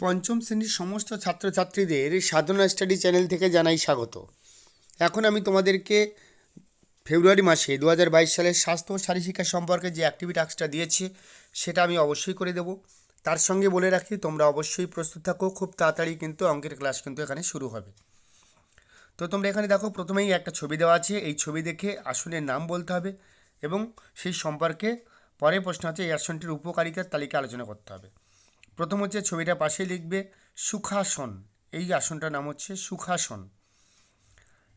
পঞ্চম শ্রেণীর সমস্ত ছাত্রছাত্রীদের সাধনা স্টাডি চ্যানেল থেকে জানাই স্বাগত। এখন আমি তোমাদেরকে ফেব্রুয়ারি মাসে 2022 সালের স্বাস্থ্য ও শারীরশিক্ষা সম্পর্কে যে অ্যাক্টিভিটি টাস্কটা দিয়েছি সেটা আমি অবশ্যই করে দেব। তার সঙ্গে বলে রাখি, তোমরা অবশ্যই প্রস্তুত থাকো, খুব তাড়াতাড়ি কিন্তু অঙ্কের ক্লাস কিন্তু এখানে শুরু হবে। তো তোমরা এখানে দেখো, প্রথমেই একটা ছবি দেওয়া আছে, এই ছবি দেখে আসনের নাম বলতে হবে এবং সেই সম্পর্কে পরের প্রশ্ন আছে এই আসনটির উপকারিতার তালিকা আলোচনা করতে হবে। প্রথম হচ্ছে ছবিটা পাশে লিখবে সুখাসন, এই আসনটার নাম হচ্ছে সুখাসন।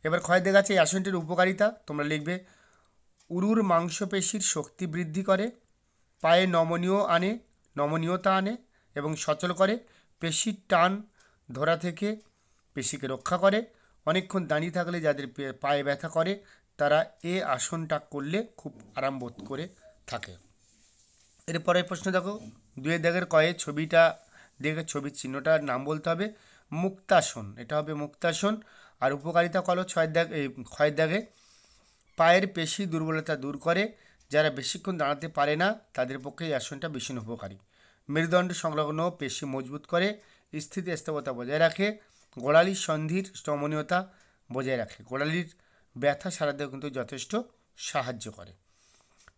এবার ক্ষয় দেখা আছে এই আসনটির উপকারিতা, তোমরা লিখবে উরুর মাংসপেশির শক্তি বৃদ্ধি করে, পায়ে নমনীয়তা আনে এবং সচল করে, পেশির টান ধরা থেকে পেশিকে রক্ষা করে। অনেকক্ষণ দাঁড়িয়ে থাকলে যাদের পায়ে ব্যথা করে তারা এ আসনটা করলে খুব আরাম বোধ করে থাকে। এরপরের প্রশ্ন দেখো, দুয়ের দাগের কয়ে ছবিটা দেখে ছবির চিহ্নটার নাম বলতে হবে মুক্তাসন, এটা হবে মুক্তাসন। আর উপকারিতা কলো ক্ষয়ের দাগে পায়ের পেশি দুর্বলতা দূর করে, যারা বেশিক্ষণ দাঁড়াতে পারে না তাদের পক্ষে এই আসনটা ভীষণ উপকারী। মেরুদণ্ড সংলগ্ন পেশি মজবুত করে, স্থিতিস্থাপকতা বজায় রাখে, গোড়ালির সন্ধির নমনীয়তা বজায় রাখে, গোড়ালির ব্যথা সারাতেও কিন্তু যথেষ্ট সাহায্য করে।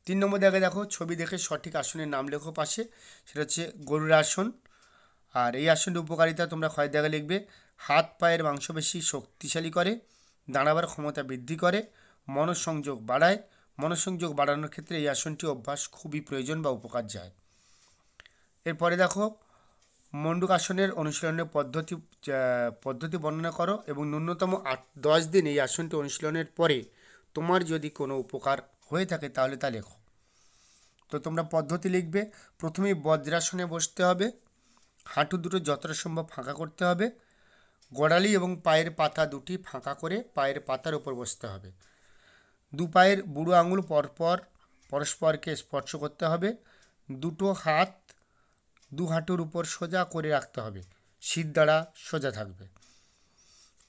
3 নম্বর দাগে দেখো, ছবি দেখে সঠিক আসনের নাম লেখো পাশে, সেটা হচ্ছে গরুর আসন। আর এই আসনের উপকারিতা তোমরা ক্ষয় দাগে লিখবে হাত পায়ের মাংসপেশি শক্তিশালী করে, দাঁড়াবার ক্ষমতা বৃদ্ধি করে, মনঃসংযোগ বাড়ায়। মনঃসংযোগ বাড়ানোর ক্ষেত্রে এই আসনটি অভ্যাস খুবই প্রয়োজন বা উপকার যায়। এরপরে দেখো, মণ্ডুক আসনের অনুশীলনের পদ্ধতি বর্ণনা করো এবং ন্যূনতম 10 দিন এই আসনটি অনুশীলনের পরে তোমার যদি কোনো উপকার হয়ে থাকে তাহলে তা লেখো। তো তোমরা পদ্ধতি লিখবে, প্রথমেই বজ্রাসনে বসতে হবে, হাঁটু দুটো যতটা সম্ভব ফাঁকা করতে হবে, গোড়ালি এবং পায়ের পাতা দুটি ফাঁকা করে পায়ের পাতার উপর বসতে হবে, দু পায়ের বুড়ো আঙুল পরস্পরকে স্পর্শ করতে হবে, দুটো হাত দু হাঁটুর উপর সোজা করে রাখতে হবে, শীত দ্বারা সোজা থাকবে।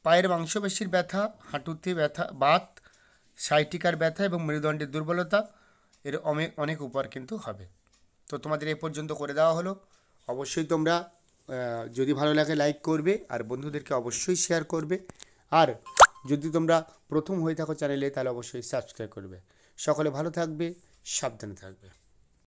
পায়ের মাংসপেশির ব্যথা, হাঁটুতে ব্যথা, বাত, সাইটিকার ব্যথা এবং মেরুদণ্ডের দুর্বলতা এর অনেক উপকার কিন্তু হবে। তো তোমাদের এ পর্যন্ত করে দেওয়া হলো। অবশ্যই তোমরা যদি ভালো লাগে লাইক করবে আর বন্ধুদেরকে অবশ্যই শেয়ার করবে। আর যদি তোমরা প্রথম হয়ে থাকো চ্যানেলে তাহলে অবশ্যই সাবস্ক্রাইব করবে। সকলে ভালো থাকবে, সাবধানে থাকবে।